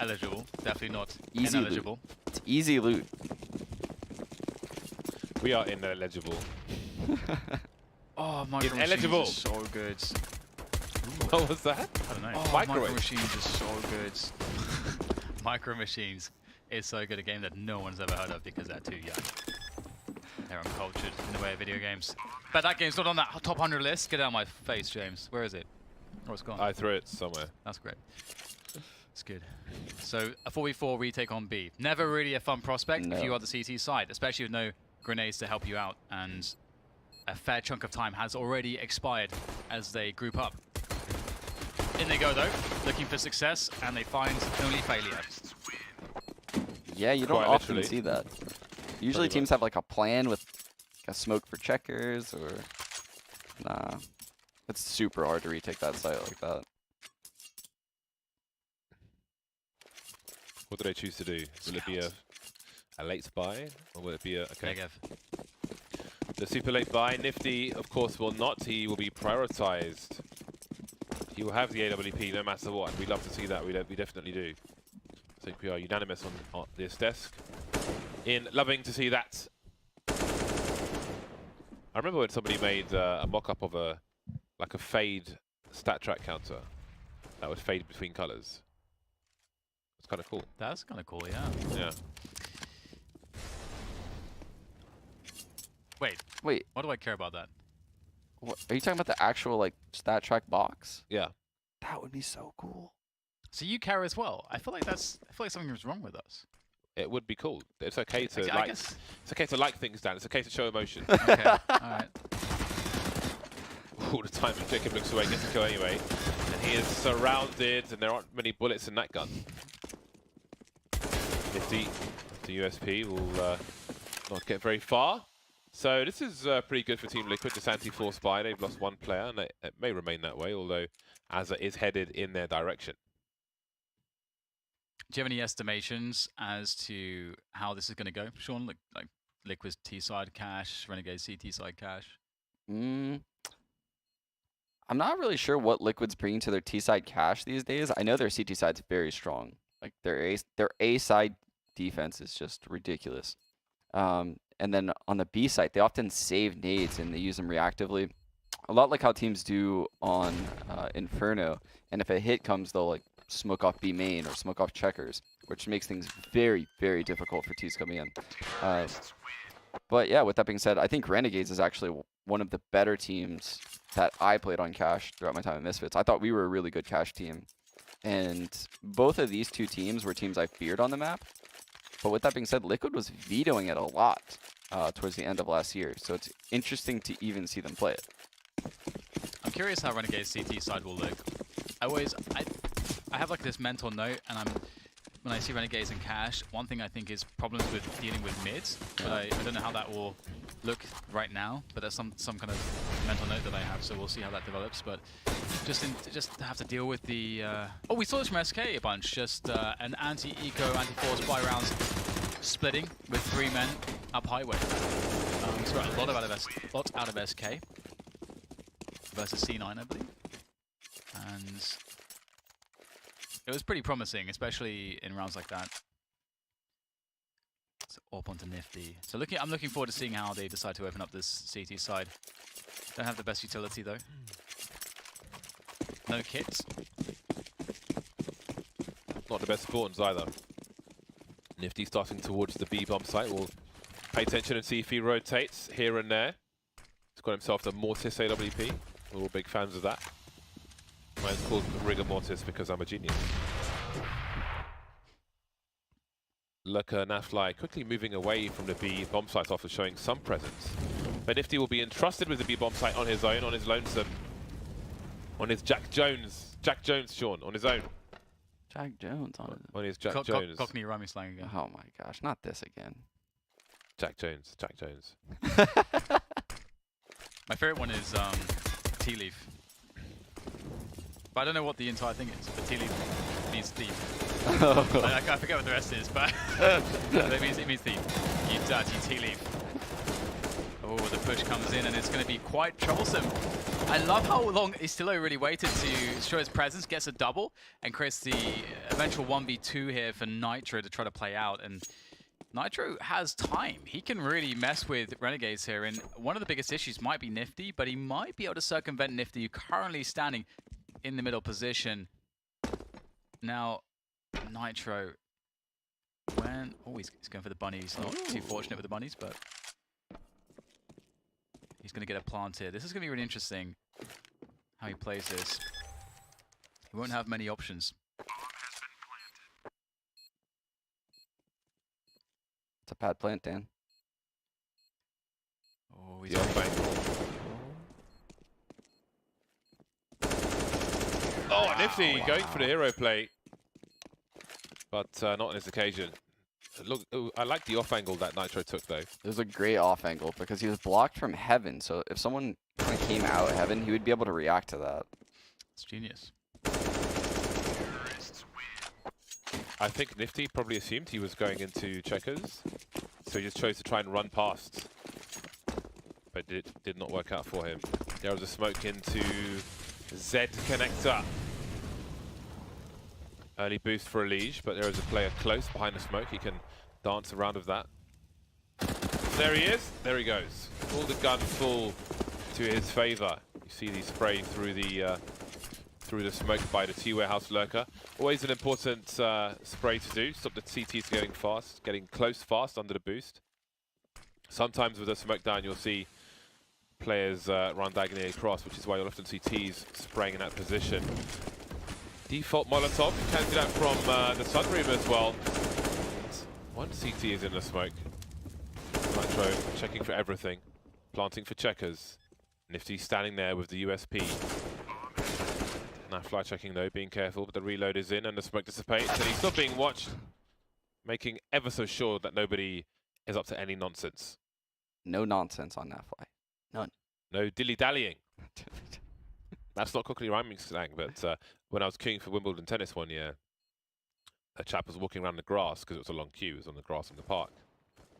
eligible. Definitely not Easy ineligible. loot. It's easy loot. We are ineligible. Oh, Micro Machines Ineligible. is so good. What was that? I don't know. Oh, Micro Microwave. Machines is so good. Micro Machines is so good a game that no one's ever heard of because they're too young. They're uncultured in the way of video games. But that game's not on that top 100 list. Get out of my face, James. Where is it? Oh, it's gone. I threw it somewhere. That's great. It's good. So a 4v4 retake on B. Never really a fun prospect if you are the CT side, especially with no grenades to help you out, and a fair chunk of time has already expired as they group up. In they go though, looking for success, and they find only failure. Yeah, you don't Quite often literally. see that. Usually teams have like a plan with a smoke for checkers or... Nah. It's super hard to retake that site like that. What do they choose to do? Will it be a late buy, or will it be a... Okay. Negev. The super late buy, Nifty, of course, will not. He will be prioritized. He will have the AWP no matter what, and we love to see that. We definitely do. I think we are unanimous on this desk in loving to see that. I remember when somebody made a mock-up of a fade stat track counter that would fade between colors. It's kind of cool. That's kind of cool, yeah. Yeah. Wait, Wait, why do I care about that? what, are you talking about the actual like stat track box? Yeah. That would be so cool. So you care as well. I feel like something is wrong with us. It would be cool. It's okay to I like. guess. It's okay to like things, Dan. It's okay to show emotion. Okay, alright. All the time, and Jacob looks away, gets a kill anyway, and he is surrounded, and there aren't many bullets in that gun. Nifty, the USP will not get very far. So this is pretty good for Team Liquid. This anti-force buy, they've lost one player, and it may remain that way, although Azza is headed in their direction. Do you have any estimations as to how this is going to go, Sean? Like Liquid's T-side cash, Renegades CT side cash? I'm not really sure what Liquid's bringing to their T-side cash these days. I know their CT side's very strong. Like their A side defense is just ridiculous. And then on the B side, they often save nades and they use them reactively. A lot like how teams do on Inferno. And if a hit comes, they'll like smoke off B main or smoke off checkers, which makes things very, very difficult for T's coming in. But yeah, with that being said, I think Renegades is actually one of the better teams that I played on Cash throughout my time at Misfits. I thought we were a really good Cash team. And both of these two teams were teams I feared on the map. But with that being said, Liquid was vetoing it a lot towards the end of last year. So it's interesting to even see them play it. I'm curious how Renegade's CT side will look. I have like this mental note, and when I see Renegades and Cash, one thing I think is problems with dealing with mids, but I don't know how that will look right now, but there's some kind of mental note that I have, so we'll see how that develops. But just to have to deal with the... oh, we saw this from SK a bunch, just an anti-eco, anti-force buy rounds splitting with 3 men up highway. We saw a lot out of SK versus C9, I believe. And it was pretty promising, especially in rounds like that. So up onto Nifty. So I'm looking forward to seeing how they decide to open up this CT side. Don't have the best utility though. No kits. Not the best spawns either. Nifty starting towards the B bomb site. We'll pay attention and see if he rotates here and there. He's got himself the Mortis AWP. We're all big fans of that. Mine's called Rigor Mortis because I'm a genius. Lurker Nafly quickly moving away from the B bomb site after showing some presence. But Nifty will be entrusted with the B bomb site on his own, on his lonesome. On his Jack Jones, Sean, on his own. Jack Jones On his Jack Jones. Cockney rhyming slang again. Oh my gosh, not this again. Jack Jones. My favorite one is Tea Leaf. But I don't know what the entire thing is. But Tea Leaf means thief. I forget what the rest is, but it means thief. You dirty Tea Leaf. Oh, the push comes in and it's going to be quite troublesome. I love how long Istillo really waited to show his presence, gets a double, and creates the eventual 1v2 here for Nitro to try to play out, and Nitro has time. He can really mess with Renegades here, and one of the biggest issues might be Nifty, but he might be able to circumvent Nifty, currently standing in the middle position. Now, Nitro, he's going for the bunny. He's not too fortunate with the bunnies, but he's going to get a plant here. This is going to be really interesting how he plays this. He won't have many options. It's a bad plant, Dan. Oh, he's The off-angle. Oh, Nifty going for the hero play, but not on this occasion. Look, ooh, I like the off-angle that Nitro took, though. It was a great off angle because he was blocked from heaven. So if someone kind of came out heaven, he would be able to react to that. It's genius. I think Nifty probably assumed he was going into checkers, so he just chose to try and run past. But it did not work out for him. There was a smoke into Z connector. Early boost for Elige, but there is a player close behind the smoke. He can dance around with that. There he is. There he goes. All the guns full to his favor. You see the spray through the smoke by the T-Warehouse lurker. Always an important spray to do. Stop the CTs getting close fast under the boost. Sometimes with the smoke down, you'll see players run diagonally across, which is why you'll often see Ts spraying in that position. Default Molotov, you can do that from the sunroom as well. One CT is in the smoke. Nitro checking for everything, planting for checkers. Nifty standing there with the USP. Now fly checking though, being careful, but the reload is in and the smoke dissipates, and he's not being watched, making ever so sure that nobody is up to any nonsense. No nonsense on that fly. None. No dilly-dallying. That's not Cockney rhyming slang, but when I was queuing for Wimbledon tennis one year, a chap was walking around the grass, because it was a long queue, it was on the grass in the park,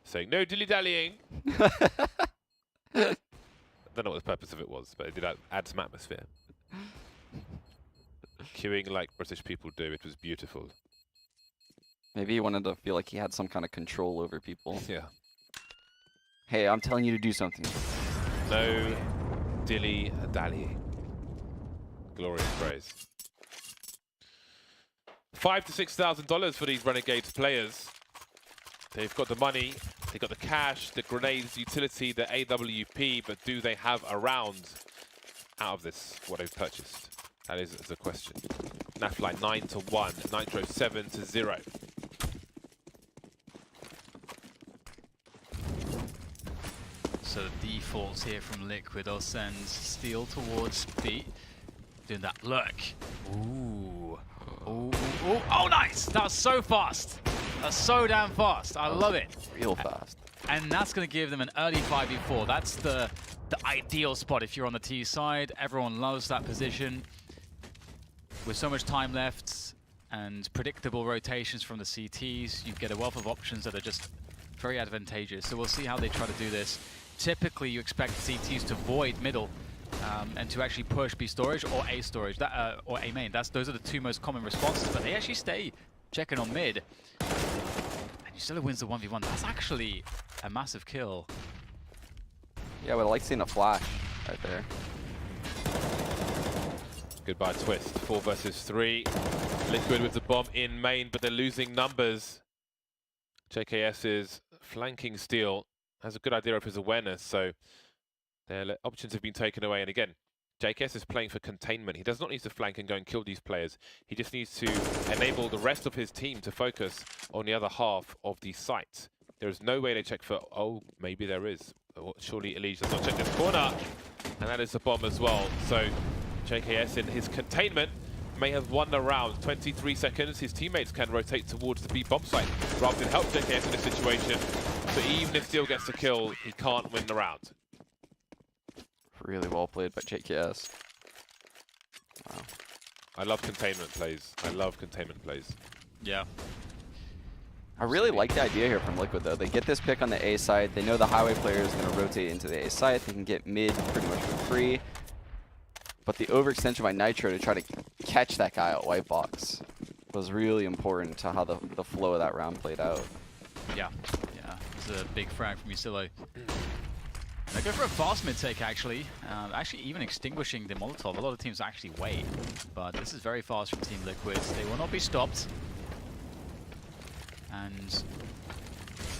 saying, "No dilly-dallying." I don't know what the purpose of it was, but it did add some atmosphere. Queuing like British people do, it was beautiful. Maybe he wanted to feel like he had some kind of control over people. Yeah. Hey, I'm telling you to do something. No dilly-dallying. Glorious phrase. $5,000 to $6,000 for these Renegades players. They've got the money, they've got the cash, the grenades, utility, the AWP, but do they have a round out of this, what they've purchased? That is the question. Nafly 9-1, Nitro 7-0. So the defaults here from Liquid are send Steel towards B. Doing that look. Ooh. Ooh, ooh, ooh. Oh, nice! That's so fast. That's so damn fast. I love it. Real fast. And that's going to give them an early 5v4. That's the ideal spot if you're on the T side. Everyone loves that position. With so much time left and predictable rotations from the CTs, you get a wealth of options that are just very advantageous. So we'll see how they try to do this. Typically, you expect CTs to void middle and to actually push B storage or A storage, or A main. Those are the two most common responses, but they actually stay checking on mid. And Yustela wins the 1v1. That's actually a massive kill. Yeah, I would like seeing a flash right there. Goodbye Twist, 4 versus 3. Liquid with the bomb in main, but they're losing numbers. JKS is flanking Steel. Has a good idea of his awareness, so their options have been taken away. And again, JKS is playing for containment. He does not need to flank and go and kill these players. He just needs to enable the rest of his team to focus on the other half of the site. There is no way they check for, oh, maybe there is. Surely Elige does not check this corner. And that is the bomb as well. So JKS in his containment may have won the round. 23 seconds. His teammates can rotate towards the B bomb site rather than help JKS in this situation. So even if Steel gets the kill, he can't win the round. Really well played by JKS. Wow. I love containment plays. I love containment plays. Yeah. I really like the idea here from Liquid, though. They get this pick on the A side. They know the highway player is going to rotate into the A side. They can get mid pretty much for free. But the overextension by Nitro to try to catch that guy at white box was really important to how the flow of that round played out. Yeah, it's a big frag from Usillo. They go for a fast mid take actually. Actually even extinguishing the Molotov. A lot of teams actually wait, but this is very fast from Team Liquids. They will not be stopped. And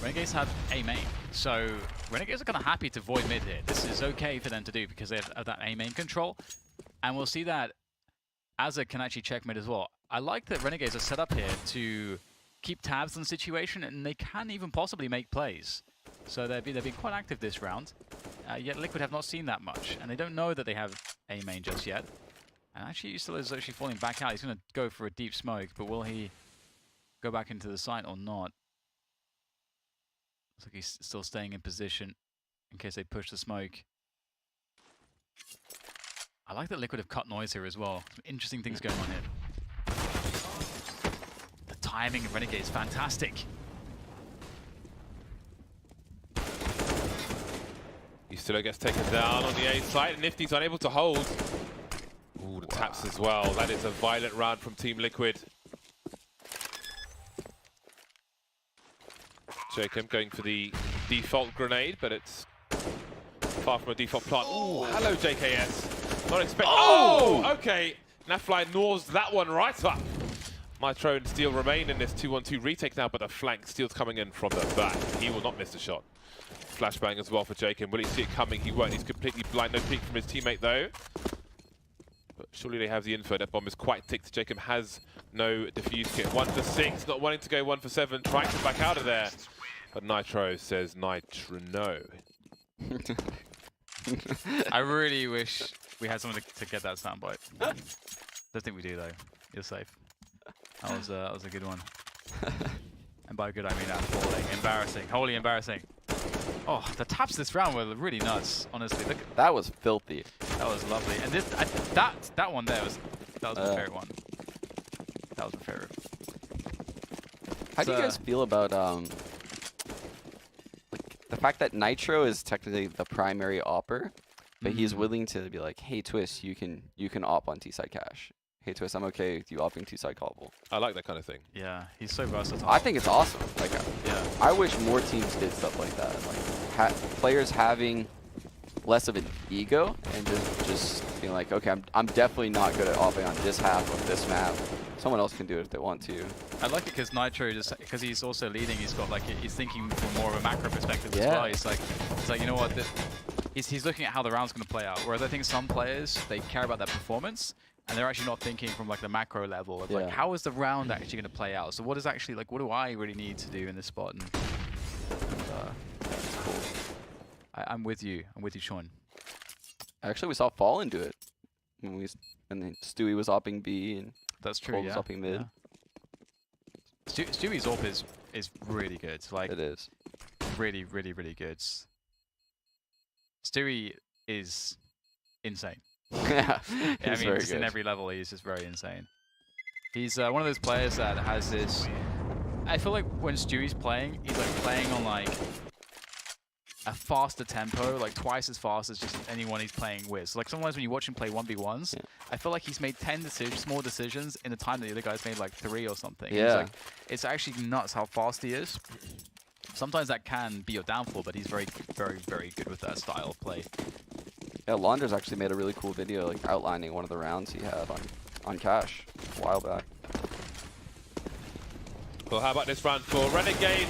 Renegades have A main. So Renegades are kind of happy to void mid here. This is okay for them to do because they have that A main control. And we'll see that Azza can actually check mid as well. I like that Renegades are set up here to keep tabs on the situation, and they can even possibly make plays. So they've been quite active this round. Yet Liquid have not seen that much, and they don't know that they have A main just yet. And actually Usillo is actually falling back out. He's going to go for a deep smoke, but will he go back into the site or not? Looks like he's still staying in position in case they push the smoke. I like that Liquid have cut noise here as well. Some interesting things going on here. The timing of Renegade is fantastic. Usillo gets taken down on the A side, and Nifty's unable to hold. Ooh, the taps as well. That is a violent round from Team Liquid. Jacob going for the default grenade, but it's far from a default plant. Ooh, hello JKS. Not expect. Oh, okay. Nafly gnaws that one right up. Nitro and Steel remain in this 2-1-2 retake now, but the flank Steel's coming in from the back. He will not miss the shot. Flashbang as well for Jacob. Will he see it coming? He won't. He's completely blind. No peek from his teammate though. But surely they have the info. That bomb is quite ticked. Jacob has no defuse kit. 1 for 6, not wanting to go 1 for 7, trying to back out of there. But Nitro says Nitro no. I really wish we had someone to get that soundbite. Don't think we do though. You're safe. That was a good one. And by good I mean appalling, embarrassing, wholly embarrassing. Oh, the taps this round were really nuts. Honestly, look. That was filthy. That was lovely. And this, that one there was my favorite one. That was my favorite. How do you guys feel about like the fact that Nitro is technically the primary opper, but he's willing to be like, hey Twist, you can op on T-side cache. Hey Twist, I'm okay with you opping T-side cobble. I like that kind of thing. Yeah, he's so versatile. I think it's awesome. Like, yeah, I wish more teams did stuff like that. Like players having less of an ego and just being like, okay, I'm definitely not good at opping on this half of this map. Someone else can do it if they want to. I like it because Nitro, just because he's also leading, he's got like he's thinking from more of a macro perspective as well. He's like you know what, he's looking at how the round's going to play out. Whereas I think some players, they care about their performance, and they're actually not thinking from like the macro level of like, how is the round actually going to play out? So what is actually like, what do I really need to do in this spot? And that's cool. I'm with you. I'm with you, Sean. Actually, we saw Fallen do it when then Stewie was opping B and that's true. Cole was opping mid. Yeah. Stewie's op is really good. Like it is really, really, really good. Stewie is insane. Yeah, I mean, just in every level, he's just very insane. He's one of those players that has this. I feel like when Stewie's playing, he's like playing on like a faster tempo, like twice as fast as just anyone he's playing with. So like sometimes when you watch him play 1v1s, I feel like he's made 10 small decisions in the time that the other guy's made like 3 or something. Yeah. Like, it's actually nuts how fast he is. Sometimes that can be your downfall, but he's very, very, very good with that style of play. Yeah, Launders actually made a really cool video like outlining one of the rounds he had on Cash a while back. Well, how about this round for Renegade?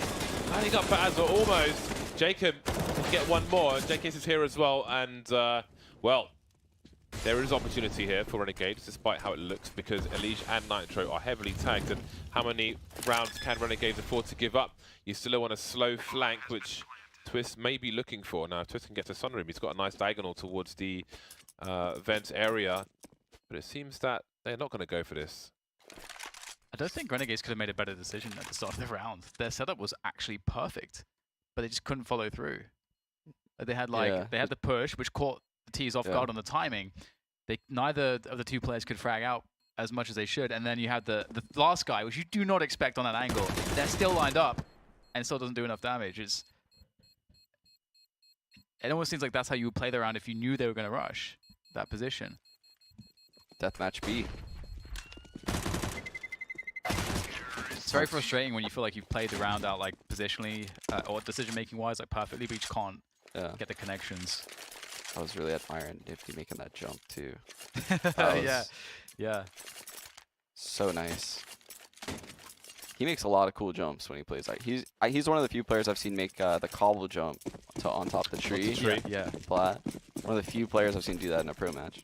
Lining up for Azza almost. Jacob can get one more. JKS is here as well, and well, there is opportunity here for Renegades, despite how it looks, because Elige and Nitro are heavily tagged. And how many rounds can Renegades afford to give up? You still want a slow flank, which Twist may be looking for. Now, if Twist can get to Sunroom, he's got a nice diagonal towards the vent area, but it seems that they're not going to go for this. I don't think Renegades could have made a better decision at the start of the round. Their setup was actually perfect, but they just couldn't follow through. They had they had the push, which caught the T's off guard on the timing. Neither of the two players could frag out as much as they should, and then you had the last guy, which you do not expect on that angle. They're still lined up, and still doesn't do enough damage. It almost seems like that's how you would play the round if you knew they were going to rush that position. Deathmatch B. very frustrating when you feel like you've played the round out like positionally or decision-making wise like perfectly, but you just can't get the connections. I was really admiring Nifty making that jump too. Yeah. So nice. He makes a lot of cool jumps when he plays. Like he's one of the few players I've seen make the cobble jump to on top of the tree. Yeah. Flat. One of the few players I've seen do that in a pro match.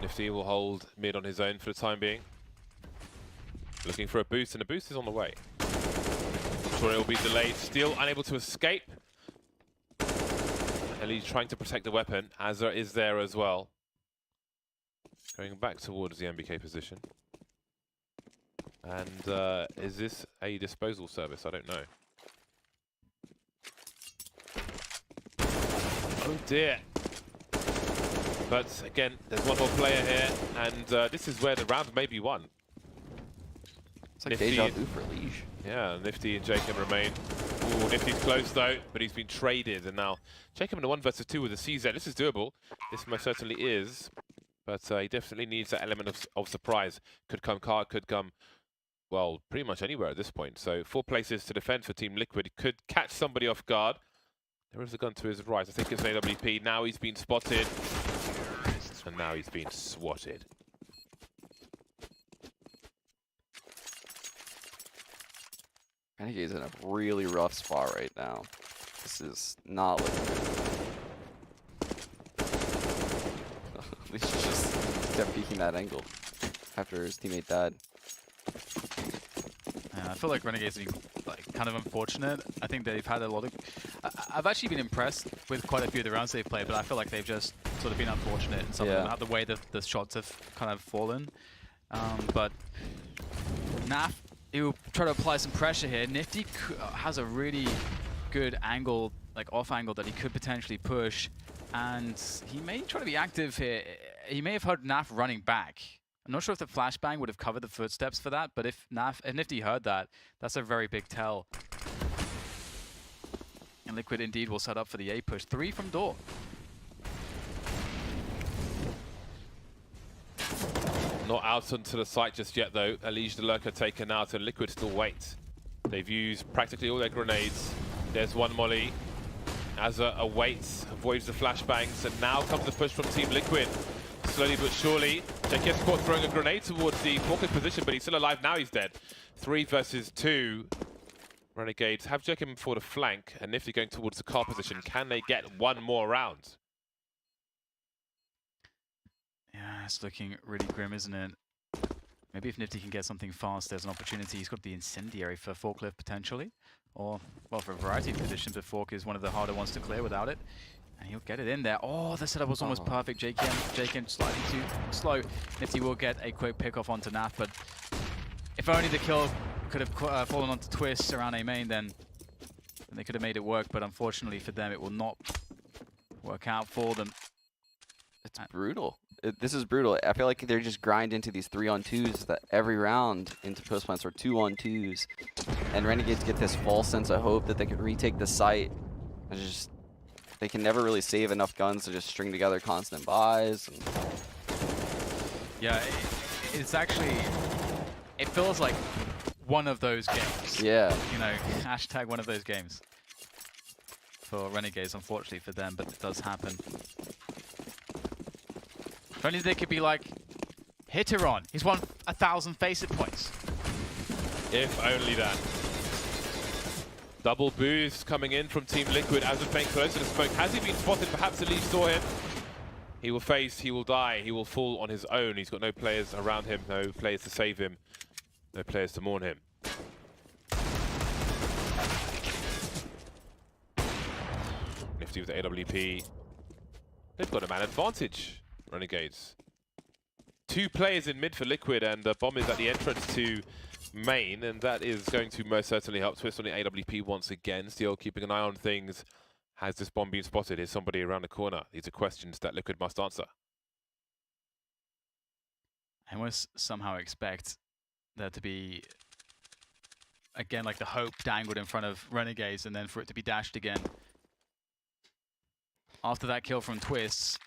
Nifty will hold mid on his own for the time being. Looking for a boost, and a boost is on the way. Sure, it will be delayed. Still unable to escape. Ellie trying to protect the weapon. Azza is there as well. Going back towards the MBK position. And is this a disposal service? I don't know. Oh dear. But again, there's one more player here, and this is where the round may be won. It's like deja vu for Liege. Yeah, Nifty and Jacob remain. Ooh, Nifty's close though, but he's been traded, and now Jacob in a 1 versus 2 with a CZ. This is doable. This most certainly is, but he definitely needs that element of surprise. Could come card, could come, well, pretty much anywhere at this point. So 4 places to defend for Team Liquid. He could catch somebody off guard. There is a gun to his right. I think it's an AWP. Now he's been spotted. And now he's been swatted. Renegades in a really rough spot right now. This is not looking good. He's just kept peeking that angle after his teammate died. I feel like Renegades are like kind of unfortunate. I think they've had a lot of... I've actually been impressed with quite a few of the rounds they've played, but I feel like they've just sort of been unfortunate in some of them, the way that the shots have kind of fallen. But Naf, he will try to apply some pressure here. Nifty has a really good angle, like off angle, that he could potentially push, and he may try to be active here. He may have heard Naf running back. I'm not sure if the flashbang would have covered the footsteps for that, but if Nifty heard that, that's a very big tell. And Liquid indeed will set up for the A push. 3 from door. Not out onto the site just yet though. Elige the Lurker taken out, and Liquid still wait. They've used practically all their grenades. There's one molly. Azza awaits, avoids the flashbangs, and now comes the push from Team Liquid. Slowly but surely, JKS caught throwing a grenade towards the forklift position, but he's still alive. Now he's dead. 3 versus 2. Renegades have Jacob for the flank, and Nifty going towards the car position. Can they get one more round? Yeah, it's looking really grim, isn't it? Maybe if Nifty can get something fast, there's an opportunity. He's got the incendiary for forklift potentially, or well, for a variety of positions. But fork is one of the harder ones to clear without it. And he'll get it in there. Oh, the setup was almost perfect. JKM slightly too slow. Nifty will get a quick pick off onto Naf, but if only the kill could have fallen onto Twist around A main, then they could have made it work. But unfortunately for them, it will not work out for them. It's brutal. This is brutal. I feel like they're just grind into these 3-on-2s that every round into post plants or 2-on-2s, and Renegades get this false sense of hope that they could retake the site. And just they can never really save enough guns to just string together constant buys. And yeah, it's actually, it feels like one of those games. Yeah. You know, hashtag one of those games for Renegades, unfortunately for them, but it does happen. If only they could be like, hit her on. He's won 1,000 Faceit points. If only that. Double boost coming in from Team Liquid. As we're playing close to the smoke. Has he been spotted? Perhaps Elige saw him. He will face, he will die, he will fall on his own. He's got no players around him, no players to save him, no players to mourn him. Nifty with the AWP. They've got a man advantage, Renegades. 2 players in mid for Liquid, and the bomb is at the entrance to main, and that is going to most certainly help. Twist on the AWP once again, still keeping an eye on things. Has this bomb been spotted? Is somebody around the corner? These are questions that Liquid must answer. I must somehow expect there to be, again, like the hope dangled in front of Renegades, and then for it to be dashed again. After that kill from Twists,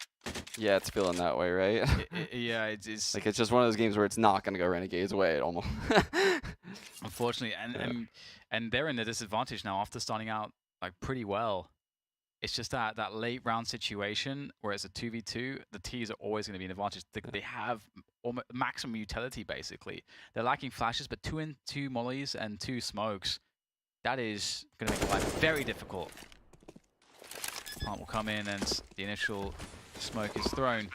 Yeah, it's feeling that way, right? Yeah, it's Like, it's just one of those games where it's not going to go Renegades' way at almost. unfortunately, and they're in a disadvantage now after starting out like pretty well. It's just that late round situation where it's a 2v2, the T's are always going to be an advantage. They have maximum utility, basically. They're lacking flashes, but 2 mollies and 2 smokes. That is going to make life very difficult. Plant will come in and the initial smoke is thrown.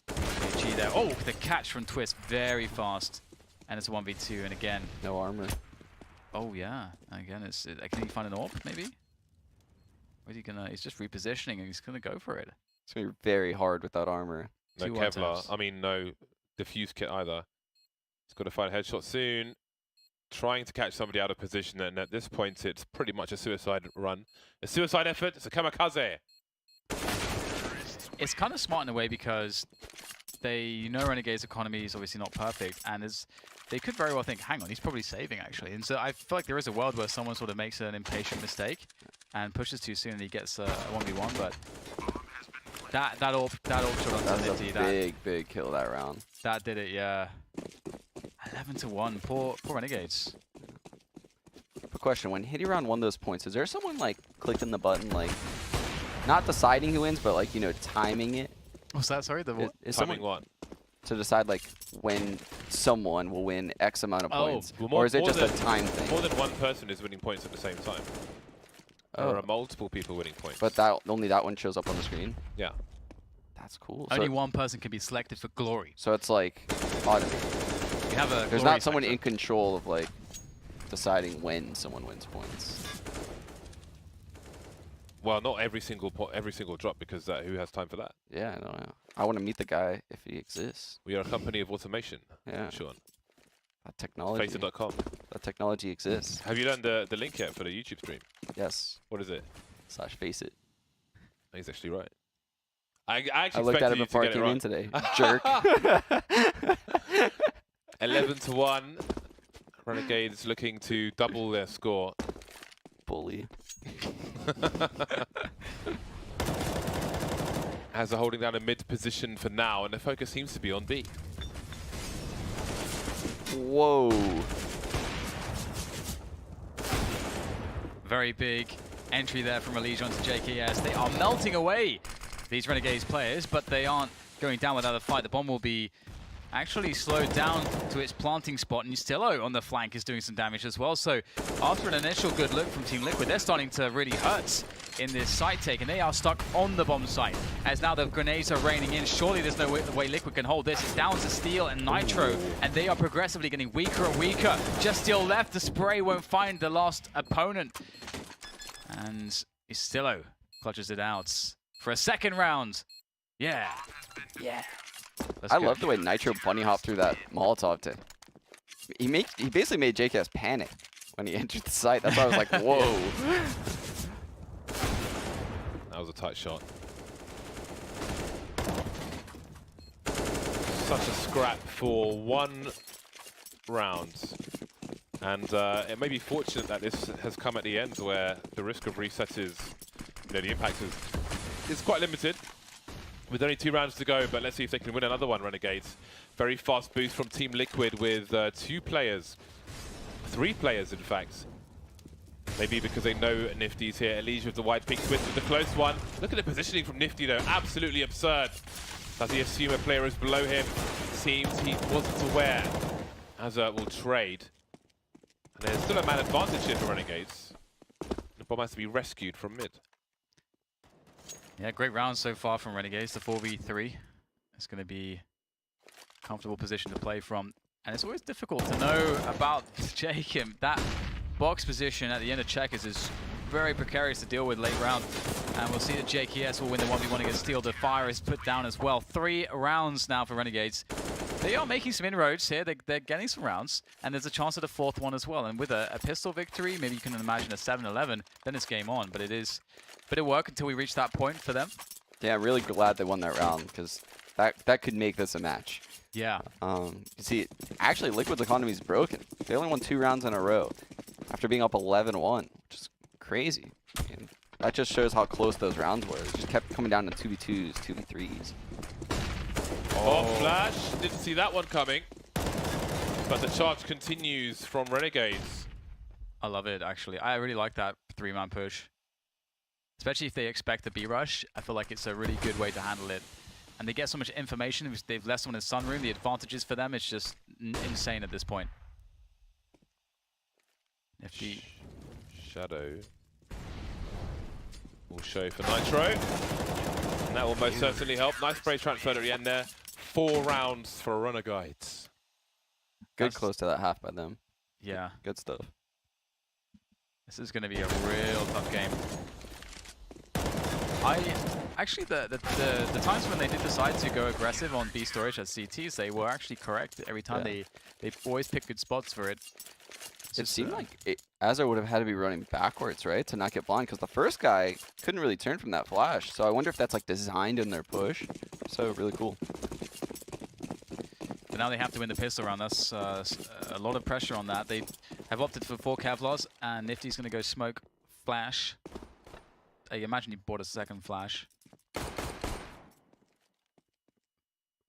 KG there. Oh, the catch from Twist very fast. And it's a 1v2, and again. No armor. Oh, yeah. Again, can he find an AWP, maybe? Or is he gonna? He's just repositioning and he's gonna go for it. It's gonna be very hard without armor. No 2 Kevlar. one-taps. I mean, no diffuse kit either. He's got to find a headshot soon. Trying to catch somebody out of position, and at this point, it's pretty much a suicide run. A suicide effort. It's a kamikaze. It's kind of smart in a way because Renegade's economy is obviously not perfect, and they could very well think, hang on, he's probably saving actually. And so I feel like there is a world where someone sort of makes an impatient mistake and pushes too soon and he gets a 1v1, but that AWP shot on That's Nifty, a big kill that round. that did it, yeah. 11-1, poor Renegades. Quick question, when hitting around one of those points, is there someone like clicking the button, like not deciding who wins, but like, you know, timing it? What's that, sorry? Is Timing someone what? to decide like when someone will win X amount of points? well, Or is it more just a than- time thing? More than one person is winning points at the same time. There Oh. are multiple people winning points. But only that one shows up on the screen? yeah. That's cool. Only one person can be selected for glory. So it's like automated. We have a There's glory not someone selector. in control of like deciding when someone wins points. Well, not every single drop, because who has time for that? Yeah, I don't know. I want to meet the guy if he exists. We are a company of automation, Yeah, Sean. that technology. Facer.com. That technology exists. Have you learned the link yet for the YouTube stream? Yes. What is it? / face it. He's actually right. I actually I looked at expected it you before I to came get in it today. Jerk. 11-1. Renegades looking to double their score. Bully. As they're holding down a mid position for now, and the focus seems to be on B. Whoa. Very big entry there from Elysian to JKS. They are melting away, these Renegades players, but they aren't going down without a fight. The bomb will be actually slowed down to its planting spot, and Stillo on the flank is doing some damage as well. So after an initial good look from Team Liquid, they're starting to really hurt in this site take, and they are stuck on the bomb site as now the grenades are raining in. Surely there's no way Liquid can hold this. It's down to Steel and Nitro, and they are progressively getting weaker and weaker. Just Steel left. The spray won't find the last opponent, and Stillo clutches it out for a second round. Yeah. Yeah. Let's I go. love the way Nitro bunny hopped through that Molotov to. He basically made JKS panic when he entered the site. That's why I was like, whoa. That was a tight shot. Such a scrap for one round. And it may be fortunate that this has come at the end, where the risk of reset is, the impact is quite limited. With only 2 rounds to go, but let's see if they can win another one, Renegades. Very fast boost from Team Liquid with 2 players. 3 players, in fact. Maybe because they know Nifty's here. Elysian with the wide peak, Twist with the close one. Look at the positioning from Nifty, though. Absolutely absurd. Does he assume a player is below him? Seems he wasn't aware. Azert will trade. And there's still a man advantage here for Renegades. The bomb has to be rescued from mid. Yeah, great round so far from Renegades. The 4v3. It's going to be a comfortable position to play from. And it's always difficult to know about Jacob. That box position at the end of checkers is very precarious to deal with late round. And we'll see that JKS will win the 1v1 against Steel. The fire is put down as well. 3 rounds now for Renegades. They are making some inroads here. They're getting some rounds. And there's a chance at a 4th one as well. And with a pistol victory, maybe you can imagine a 7-11. Then it's game on. But it is a bit of work until we reach that point for them. Yeah, I'm really glad they won that round because that could make this a match. Yeah. You see, actually, Liquid's economy is broken. They only won 2 rounds in a row after being up 11-1, which is crazy. And that just shows how close those rounds were. It just kept coming down to 2v2s, 2v3s. Oh, flash. Didn't see that one coming. But the charge continues from Renegades. I love it, actually. I really like that 3-man push. Especially if they expect the B-rush. I feel like it's a really good way to handle it. And they get so much information. If they've left someone in Sunroom, the advantages for them, it's just insane at this point. Nifty. Shadow will show for Nitro. And that will most certainly help. Nice spray transfer at the end there. 4 rounds for Renegades. Good close to that half by them. Yeah. Good stuff. This is going to be a real tough game. Actually, the times when they did decide to go aggressive on B storage at CTs, they were actually correct. Every time they always pick good spots for it. It seemed like Azar would have had to be running backwards, right, to not get blind, because the first guy couldn't really turn from that flash. So I wonder if that's like designed in their push. So really cool. But now they have to win the pistol round. That's a lot of pressure on that. They have opted for 4 Kevlars, and Nifty's going to go smoke flash. I imagine he bought a second flash.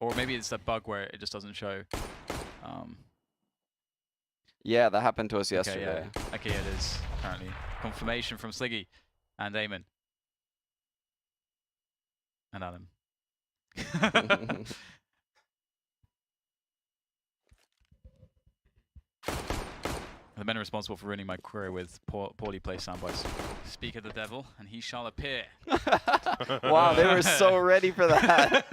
Or maybe it's that bug where it just doesn't show. Yeah, that happened to us yesterday. Okay, it is, apparently. Confirmation from Sliggy and Eamon. And Adam. The men responsible for ruining my career with poorly placed soundbites. Speak of the devil, and he shall appear. Wow, they were so ready for that.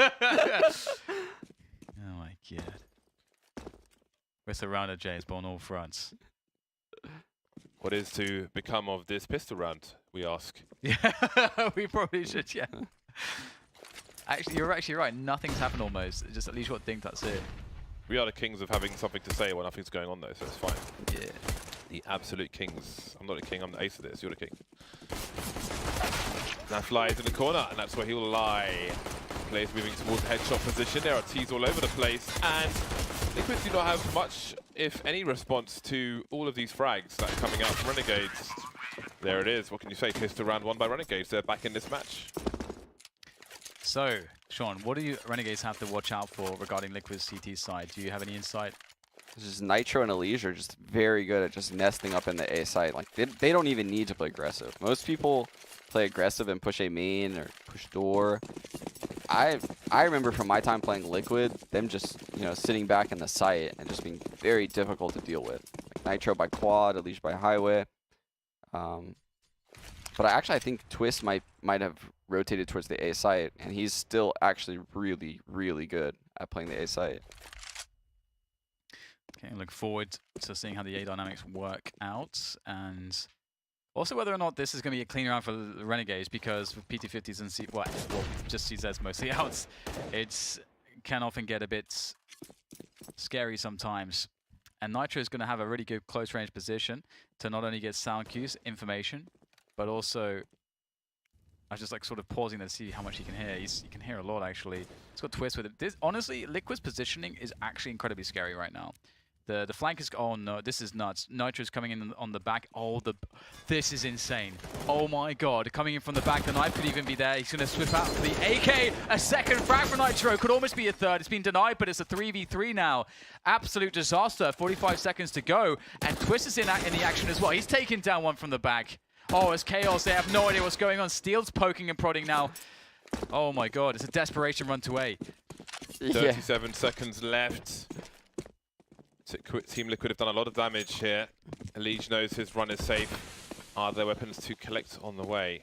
Oh my god. We're surrounded, James, on all fronts. What is to become of this pistol round, we ask? Yeah, we probably should, yeah. Actually, you're actually right. Nothing's happened almost. Just at least you think that's it. We are the kings of having something to say when nothing's going on, though, so it's fine. Yeah. The absolute kings. I'm not a king, I'm the ace of this. You're the king. Now flies in the corner, and that's where he'll lie. Players moving towards the headshot position. There are T's all over the place, and Liquid do not have much, if any, response to all of these frags that are coming out from Renegades. There it is. What can you say? Pistol round 1 by Renegades. They're back in this match. So, Sean, what do you Renegades have to watch out for regarding Liquid's CT side? Do you have any insight? Just Nitro and Elige are just very good at just nesting up in the A site. Like they don't even need to play aggressive. Most people play aggressive and push A main or push door. I remember from my time playing Liquid, them just sitting back in the site and just being very difficult to deal with. Like Nitro by quad, Elige by highway. But I think Twist might have rotated towards the A site, and he's still actually really, really good at playing the A site. Okay, look forward to seeing how the A dynamics work out, and also whether or not this is going to be a clean round for the Renegades, because with PT50s and just CZs mostly out, it can often get a bit scary sometimes. And Nitro is going to have a really good close range position to not only get sound cues, information, but also, I was just like sort of pausing to see how much he can hear. He can hear a lot, actually. He's got Twist with it. Honestly, Liquid's positioning is actually incredibly scary right now. The flank is, oh no, this is nuts. Nitro's coming in on the back. Oh, this is insane. Oh my god, coming in from the back. The knife could even be there. He's gonna swip out the AK. A second frag for Nitro. Could almost be a third. It's been denied, but it's a 3v3 now. Absolute disaster. 45 seconds to go. And Twist is in the action as well. He's taking down one from the back. Oh, it's chaos. They have no idea what's going on. Steel's poking and prodding now. Oh my god, it's a desperation run to A. 37 seconds left. Team Liquid have done a lot of damage here. Elige knows his run is safe. Are there weapons to collect on the way?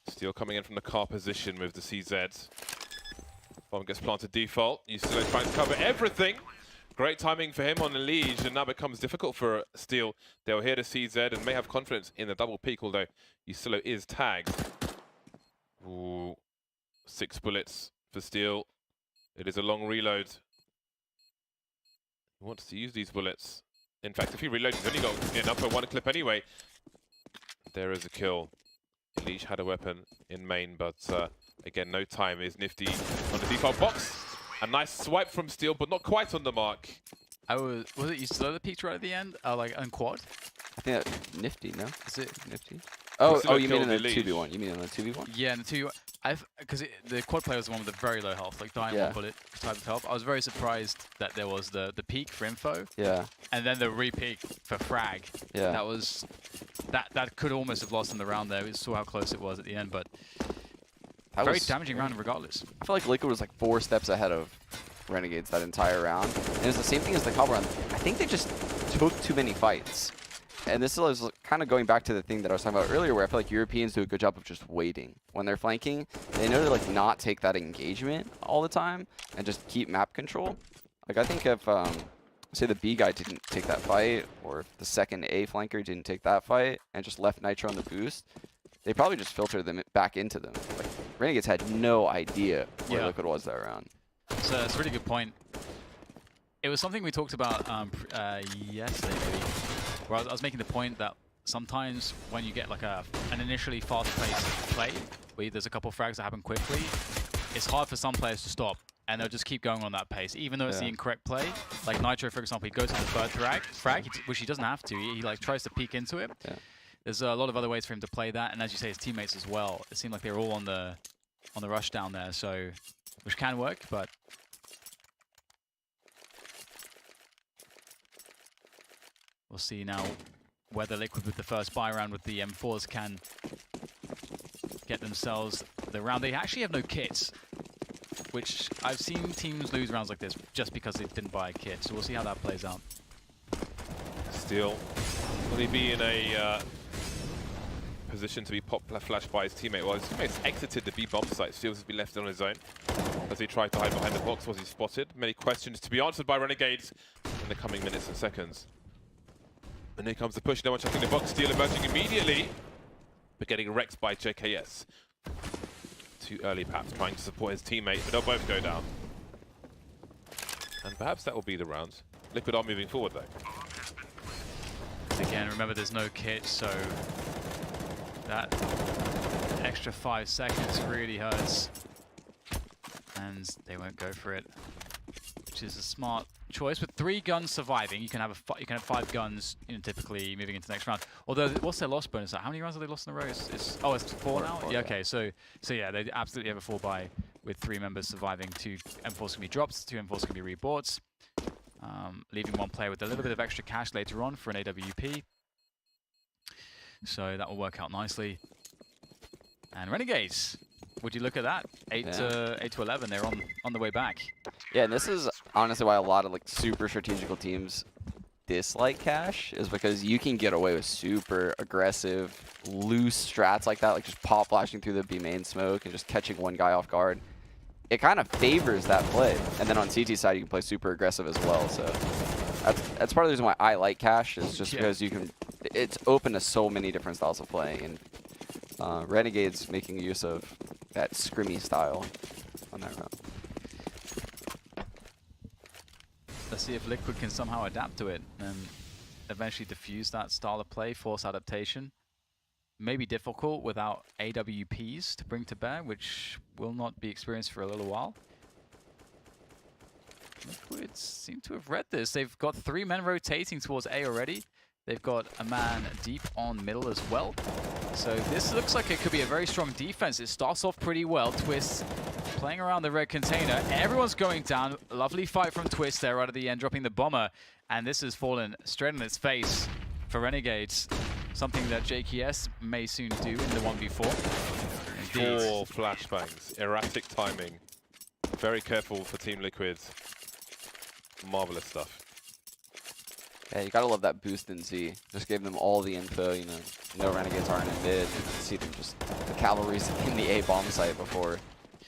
Steel coming in from the car position with the CZ. Bomb gets planted default. Steel trying to cover everything. Great timing for him on Elige, and now becomes difficult for Steel. They'll hear the CZ and may have confidence in the double peek, although Yusilo is tagged. Ooh, 6 bullets for Steel. It is a long reload. He wants to use these bullets. In fact, if he reloads, he's only got enough for 1 clip anyway. There is a kill. Elige had a weapon in main, but again, no time. Is Nifty on the default box. A nice swipe from Steel, but not quite on the mark. Was it Yusilo that peeked right at the end? Like on quad? I think that's Nifty, no? Is it Nifty? Oh, still you killed mean in the the leash. 2v1? You mean in the 2v1? Yeah, and the two, because the quad player was the one with the very low health, like dying Yeah. one bullet type of health. I was very surprised that there was the peak for info, Yeah. and then the re-peak for frag. Yeah. That was that could almost have lost in the round there. We saw how close it was at the end, but That very was- damaging round regardless. I feel like Liquid was like 4 steps ahead of Renegades that entire round. And it was the same thing as the Cobble round. I think they just took too many fights. And this is kind of going back to the thing that I was talking about earlier, where I feel like Europeans do a good job of just waiting. When they're flanking, they know to like not take that engagement all the time and just keep map control. Like I think if, say the B guy didn't take that fight, or if the second A flanker didn't take that fight and just left Nitro on the boost, they probably just filtered them back into them. Like Renegades had no idea where Yeah. Liquid was that round. So it's a really good point. It was something we talked about yesterday, maybe, where I was making the point that sometimes when you get like an initially fast-paced play, where there's a couple frags that happen quickly, it's hard for some players to stop, and they'll just keep going on that pace, even though it's the incorrect play. Like Nitro, for example, he goes to the third frag, which he doesn't have to. He like tries to peek into it. Yeah. There's a lot of other ways for him to play that, and as you say, his teammates as well. It seemed like they were all on the rush down there, so which can work, but we'll see now whether Liquid with the first buy round with the M4s can get themselves the round. They actually have no kits, which I've seen teams lose rounds like this just because they didn't buy a kit, so we'll see how that plays out. Steal. Will he be in a position to be flashed by his teammate? Well, his teammate's exited the B bomb site. Steals has been left on his own as he tried to hide behind the box. Was he spotted? Many questions to be answered by Renegades in the coming minutes and seconds. And here comes the push. No one checking the box. Steal emerging immediately, but getting wrecked by JKS. Too early, perhaps, trying to support his teammate, but they'll both go down. And perhaps that will be the round. Liquid are moving forward, though. Again, remember there's no kit, so that extra 5 seconds really hurts. And they won't go for it, which is a smart choice. With 3 guns surviving, you can have 5 guns, you know, typically moving into the next round. Although, what's their loss bonus? How many rounds have they lost in a row? It's 4 now. Yeah, okay. So yeah, they absolutely have a 4 buy with 3 members surviving. 2 M4s can be dropped, 2 M4s can be rebought, leaving 1 player with a little bit of extra cash later on for an AWP. So that will work out nicely. And Renegades, would you look at that? 8 to 11. They're on the way back. Yeah, and this is honestly why a lot of like super strategical teams dislike Cash, is because you can get away with super aggressive, loose strats like that, like just pop flashing through the B main smoke and just catching one guy off guard. It kind of favors that play. And then on CT side, you can play super aggressive as well. So that's part of the reason why I like Cash, is just because you can, it's open to so many different styles of playing. And Renegades making use of that scrimmy style on that round. Let's see if Liquid can somehow adapt to it and eventually diffuse that style of play, force adaptation. Maybe difficult without AWPs to bring to bear, which will not be experienced for a little while. Liquid seem to have read this. They've got 3 men rotating towards A already. They've got a man deep on middle as well. So this looks like it could be a very strong defense. It starts off pretty well. Twist playing around the red container. Everyone's going down. Lovely fight from Twist there right at the end, dropping the bomber. And this has fallen straight in its face for Renegades. Something that JKS may soon do in the 1v4. Indeed. 4 flashbangs. Erratic timing. Very careful for Team Liquid. Marvelous stuff. Yeah, you gotta love that boost in Z. Just gave them all the info, you know. No Renegades aren't in mid. You can see them just, the cavalry's in the A bomb site before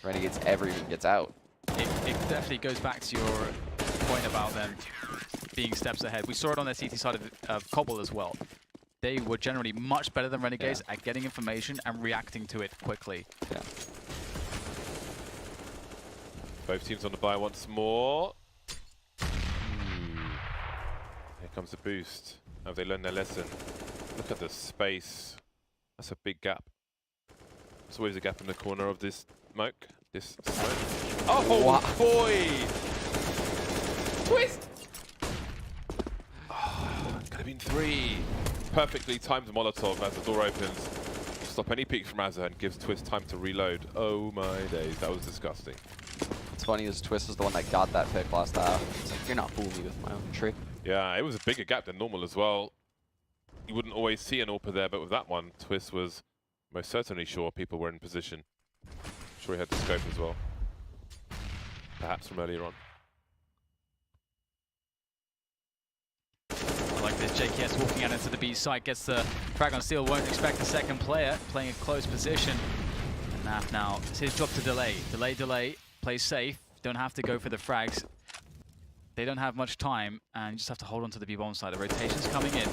Renegades ever even gets out. It definitely goes back to your point about them being steps ahead. We saw it on their CT side of Cobble as well. They were generally much better than Renegades at getting information and reacting to it quickly. Yeah. Both teams on the buy once more. Here comes the boost. Have they learned their lesson? Look at the space. That's a big gap. There's always a gap in the corner of this smoke. Oh Wow. boy! Twist! Oh, could have been 3. Perfectly timed Molotov as the door opens. stop any peek from Azza and gives Twist time to reload. Oh my days, that was disgusting. It's funny as Twist is the one that got that pick last half. It's like, you're not fooling me with my own trick. Yeah, it was a bigger gap than normal as well. You wouldn't always see an AWPer there, but with that one, Twist was most certainly sure people were in position. Sure he had the scope as well. Perhaps from earlier on. I like this. JKS walking out into the B site, gets the frag on steal, won't expect the second player, playing a close position. Naf now, it's his job to delay. Delay, play safe, don't have to go for the frags. They don't have much time, and you just have to hold on to the B-bomb side. The rotation's coming in.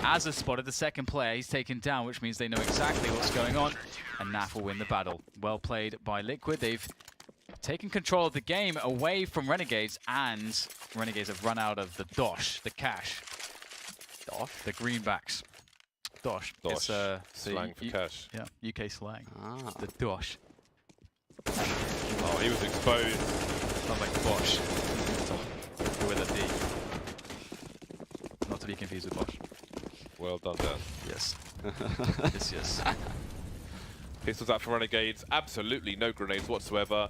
Azza spotted the second player, he's taken down, which means they know exactly what's going on, and Naf will win the battle. Well played by Liquid. They've taken control of the game away from Renegades, and Renegades have run out of the dosh, the cash. Dosh? The greenbacks. Dosh. Dosh, It's slang for cash. Yeah, UK slang. Ah. The dosh. Oh, he was exposed. Sounds like Bosch. With a D. Not to be confused with Bosch. Well done, Dan. Yes. Yes. Pistols out for Renegades. Absolutely no grenades whatsoever.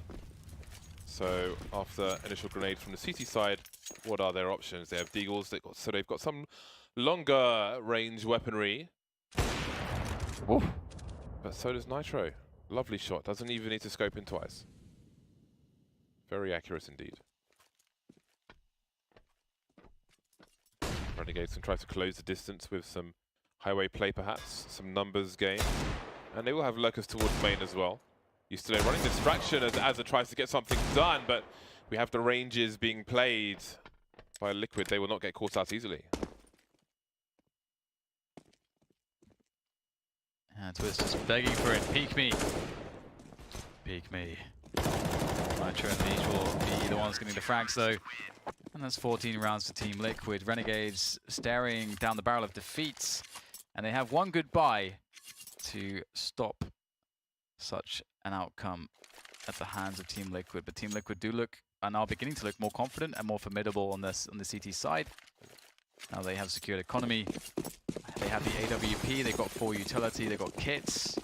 So after initial grenade from the CT side, what are their options? They have deagles. So they've got some longer range weaponry. Woof. But so does Nitro. Lovely shot. Doesn't even need to scope in twice. Very accurate indeed. Renegades can try to close the distance with some highway play perhaps, some numbers game. And they will have lurkers towards main as well. Used to running distraction as Azza tries to get something done, but we have the ranges being played by Liquid. They will not get caught out easily. And Twist just begging for it. Peek me. Peek me. Nitro and Leech will be the ones getting the frags though. And that's 14 rounds for Team Liquid. Renegades staring down the barrel of defeats. And they have one goodbye to stop such an outcome at the hands of Team Liquid. But Team Liquid are now beginning to look more confident and more formidable on the CT side. Now they have secured economy. They have the AWP, they've got 4 utility, they've got kits.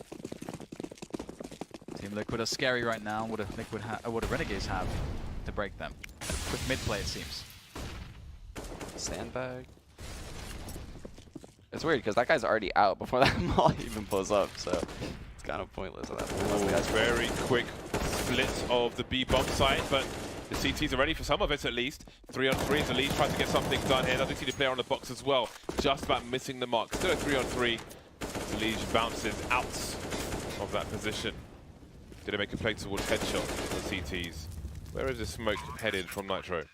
Team Liquid are scary right now. What do Renegades have to break them? Quick mid play, it seems. Sandbag. It's weird because that guy's already out before that molly even blows up, so it's kind of pointless at that point. Ooh, very quick split of the B bomb side, but the CTs are ready for some of it at least. 3-on-3 as the lead tries to get something done here. Doesn't see the player on the box as well. Just about missing the mark. Still a 3-on-3. The lead bounces out of that position. Did it make a play towards headshot for the CTs? Where is the smoke headed from Nitro?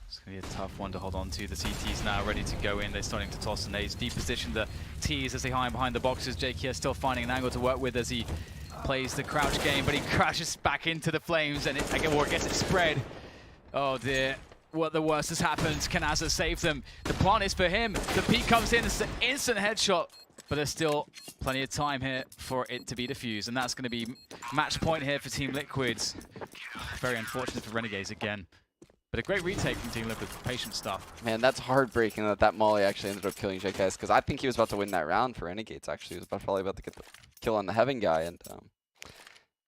It's going to be a tough one to hold on to. The CT's now ready to go in. They're starting to toss the nades. Deep position the T's as they hide behind the boxes. JKS still finding an angle to work with as he plays the crouch game, but he crashes back into the flames and it gets it spread. Oh dear. What the worst has happened. Can Azza save them? The plant is for him. The peek comes in. It's an instant headshot. But there's still plenty of time here for it to be defused. And that's going to be match point here for Team Liquids. Very unfortunate for Renegades again. But a great retake from Team Liquid. Patient stuff. Man, that's heartbreaking that molly actually ended up killing JKS because I think he was about to win that round for Renegades, actually. He was probably about to get the kill on the Heaven guy. And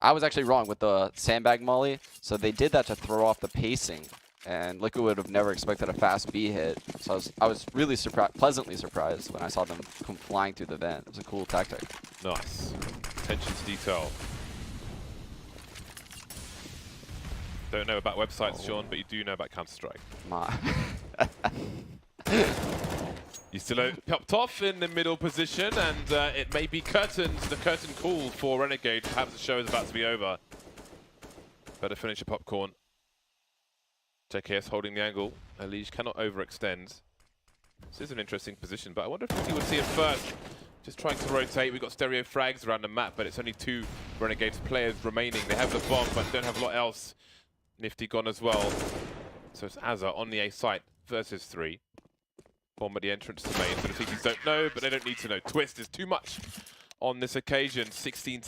I was actually wrong with the sandbag molly. So they did that to throw off the pacing. And Liquid would have never expected a fast B hit. So I was really pleasantly surprised when I saw them come flying through the vent. It was a cool tactic. Nice. Attention to detail. Don't know about websites, Sean, but you do know about Counter-Strike. You still popped off in the middle position, and it may be the curtain call for Renegade. Perhaps the show is about to be over. Better finish your popcorn. JKS holding the angle. Elige cannot overextend. This is an interesting position, but I wonder if he would see it first. Just trying to rotate. We've got stereo frags around the map, but it's only 2 Renegades players remaining. They have the bomb, but don't have a lot else. Nifty gone as well. So it's Azza on the A site versus 3. Bomb at the entrance to main. So the CTs don't know, but they don't need to know. Twist is too much on this occasion. 16